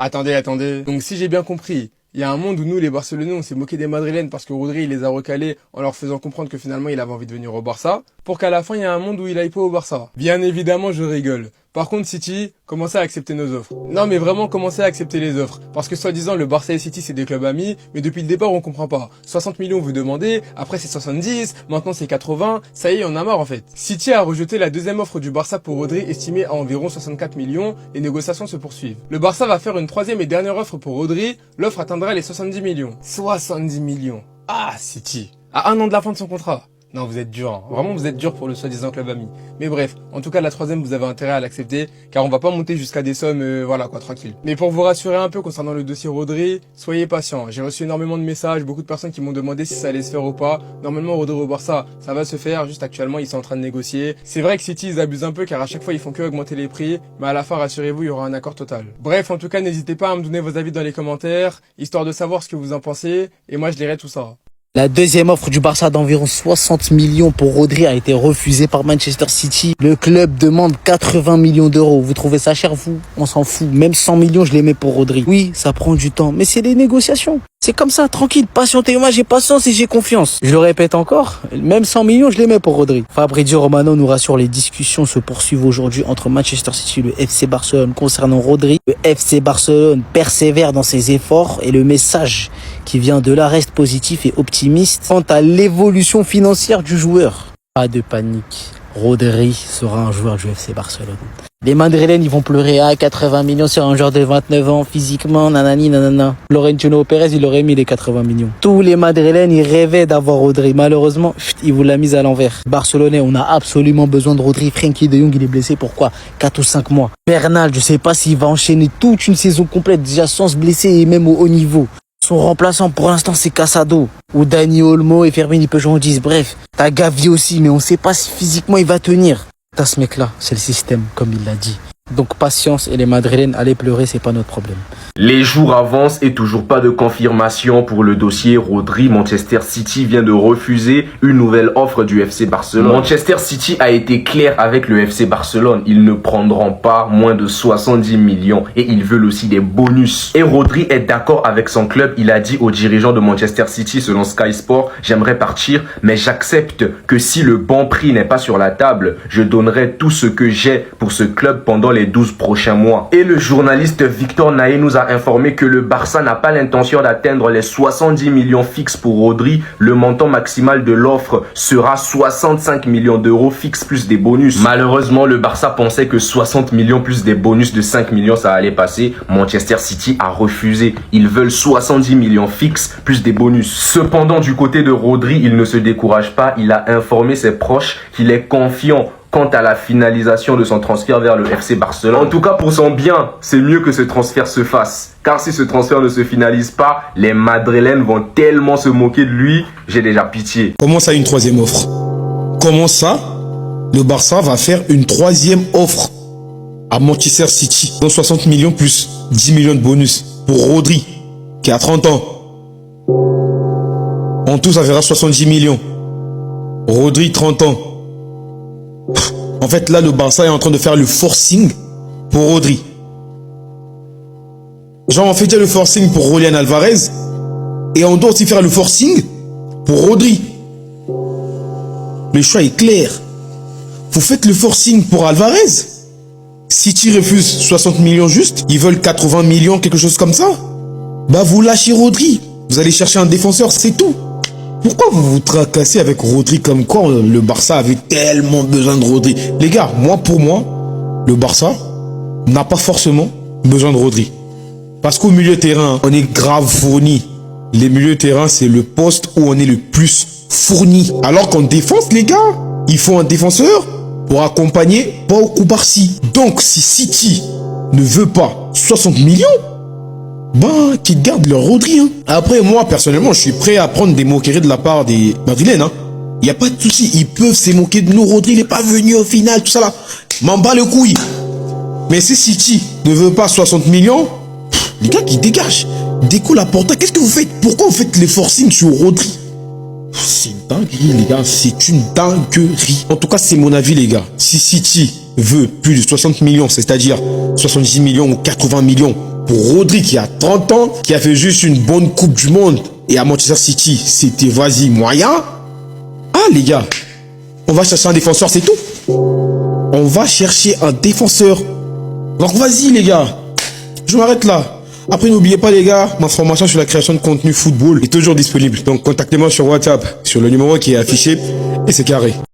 Attendez. Donc si j'ai bien compris, il y a un monde où nous, les Barcelonais, on s'est moqué des Madrilènes parce que Rodri, il les a recalés en leur faisant comprendre que finalement, il avait envie de venir au Barça, pour qu'à la fin, il y a un monde où il aille pas au Barça. Bien évidemment, je rigole. Par contre, City, commencez à accepter nos offres. Non, mais vraiment, commencez à accepter les offres. Parce que soi-disant, le Barça et City, c'est des clubs amis, mais depuis le départ, on comprend pas. 60 millions, vous demandez, après c'est 70, maintenant c'est 80, ça y est, on a marre en fait. City a rejeté la deuxième offre du Barça pour Rodri, estimée à environ 64 millions, les négociations se poursuivent. Le Barça va faire une troisième et dernière offre pour Rodri, l'offre atteindra les 70 millions. 70 millions. Ah, City. À un an de la fin de son contrat. Non, vous êtes dur, hein. Vraiment, vous êtes dur pour le soi-disant club ami. Mais bref, en tout cas, la troisième, vous avez intérêt à l'accepter, car on va pas monter jusqu'à des sommes, voilà quoi, tranquille. Mais pour vous rassurer un peu concernant le dossier Rodri, soyez patient. J'ai reçu énormément de messages, beaucoup de personnes qui m'ont demandé si ça allait se faire ou pas. Normalement, Rodri au Barça, ça va se faire, juste actuellement, ils sont en train de négocier. C'est vrai que City, ils abusent un peu, car à chaque fois, ils font que augmenter les prix, mais à la fin, rassurez-vous, il y aura un accord total. Bref, en tout cas, n'hésitez pas à me donner vos avis dans les commentaires, histoire de savoir ce que vous en pensez, et moi, je lirai tout ça. La deuxième offre du Barça d'environ 60 millions pour Rodri a été refusée par Manchester City. Le club demande 80 millions d'euros. Vous trouvez ça cher, vous? On s'en fout. Même 100 millions, je les mets pour Rodri. Oui, ça prend du temps, mais c'est des négociations. C'est comme ça, tranquille, patientez. Moi, j'ai patience et j'ai confiance. Je le répète encore, même 100 millions, je les mets pour Rodri. Fabrizio Romano nous rassure, les discussions se poursuivent aujourd'hui entre Manchester City et le FC Barcelone concernant Rodri. Le FC Barcelone persévère dans ses efforts et le message qui vient de là reste positif et optimiste quant à l'évolution financière du joueur. Pas de panique, Rodri sera un joueur du FC Barcelone. Les Madrilènes, ils vont pleurer à 80 millions sur un joueur de 29 ans, physiquement, nanani, nanana. Florentino Pérez, il aurait mis les 80 millions. Tous les Madrilènes, ils rêvaient d'avoir Rodri. Malheureusement, il vous l'a mise à l'envers. Barcelonais, on a absolument besoin de Rodri. Frenkie de Jong, il est blessé pour quoi? 4 ou 5 mois. Bernal, je sais pas s'il va enchaîner toute une saison complète, déjà sans se blesser et même au haut niveau. Son remplaçant pour l'instant c'est Casado ou Dani Olmo et Fermin il peut jouer en 10. Bref, t'as Gavi aussi mais on sait pas si physiquement il va tenir. T'as ce mec là, c'est le système comme il l'a dit. Donc patience et les Madrilènes, allez pleurer, c'est pas notre problème. Les jours avancent et toujours pas de confirmation pour le dossier Rodri. Manchester City vient de refuser une nouvelle offre du FC Barcelone. Manchester City a été clair avec le FC Barcelone. Ils ne prendront pas moins de 70 millions et ils veulent aussi des bonus. Et Rodri est d'accord avec son club. Il a dit aux dirigeants de Manchester City selon Sky Sport, j'aimerais partir mais j'accepte que si le bon prix n'est pas sur la table, je donnerai tout ce que j'ai pour ce club pendant les 12 prochains mois. Et le journaliste Victor Naé nous a informé que le Barça n'a pas l'intention d'atteindre les 70 millions fixes pour Rodri. Le montant maximal de l'offre sera 65 millions d'euros fixes plus des bonus. Malheureusement, le Barça pensait que 60 millions plus des bonus de 5 millions ça allait passer. Manchester City a refusé. Ils veulent 70 millions fixes plus des bonus. Cependant, du côté de Rodri, il ne se décourage pas. Il a informé ses proches qu'il est confiant quant à la finalisation de son transfert vers le FC Barcelone. En tout cas, pour son bien, c'est mieux que ce transfert se fasse. Car si ce transfert ne se finalise pas, les Madrilènes vont tellement se moquer de lui, j'ai déjà pitié. Comment ça, une troisième offre? Comment ça, le Barça va faire une troisième offre à Manchester City? Donc 60 millions plus 10 millions de bonus pour Rodri, qui a 30 ans. En tout, ça fera 70 millions. Rodri, 30 ans. En fait, là, le Barça est en train de faire le forcing pour Rodri. Genre, on fait déjà le forcing pour Julián Alvarez. Et on doit aussi faire le forcing pour Rodri. Le choix est clair. Vous faites le forcing pour Alvarez. City refuse 60 millions juste. Ils veulent 80 millions, quelque chose comme ça. Bah, vous lâchez Rodri. Vous allez chercher un défenseur, c'est tout. Pourquoi vous vous tracassez avec Rodri comme quoi le Barça avait tellement besoin de Rodri? Les gars, pour moi, le Barça n'a pas forcément besoin de Rodri. Parce qu'au milieu de terrain, on est grave fourni. Les milieux de terrain, c'est le poste où on est le plus fourni. Alors qu'en défense, les gars, il faut un défenseur pour accompagner Pau Cubarsí. Donc, si City ne veut pas 60 millions, bah, qu'ils gardent leur Rodri. Hein. Après, moi, personnellement, je suis prêt à prendre des moqueries de la part des Madrilènes. Hein. Il n'y a pas de souci. Ils peuvent se moquer de nous. Rodri, il n'est pas venu au final, tout ça là. M'en bats le couille. Mais si City ne veut pas 60 millions, les gars qui dégagent. Déco la porta, qu'est-ce que vous faites? Pourquoi vous faites les forcings sur Rodri? C'est une dinguerie, les gars. C'est une dinguerie. En tout cas, c'est mon avis, les gars. Si City veut plus de 60 millions, c'est-à-dire 70 millions ou 80 millions, Pour Rodri qui a 30 ans, qui a fait juste une bonne Coupe du Monde. Et à Manchester City, c'était vas-y moyen. Ah les gars, on va chercher un défenseur, c'est tout. On va chercher un défenseur. Donc vas-y les gars, je m'arrête là. Après n'oubliez pas les gars, ma formation sur la création de contenu football est toujours disponible. Donc contactez-moi sur WhatsApp, sur le numéro qui est affiché et c'est carré.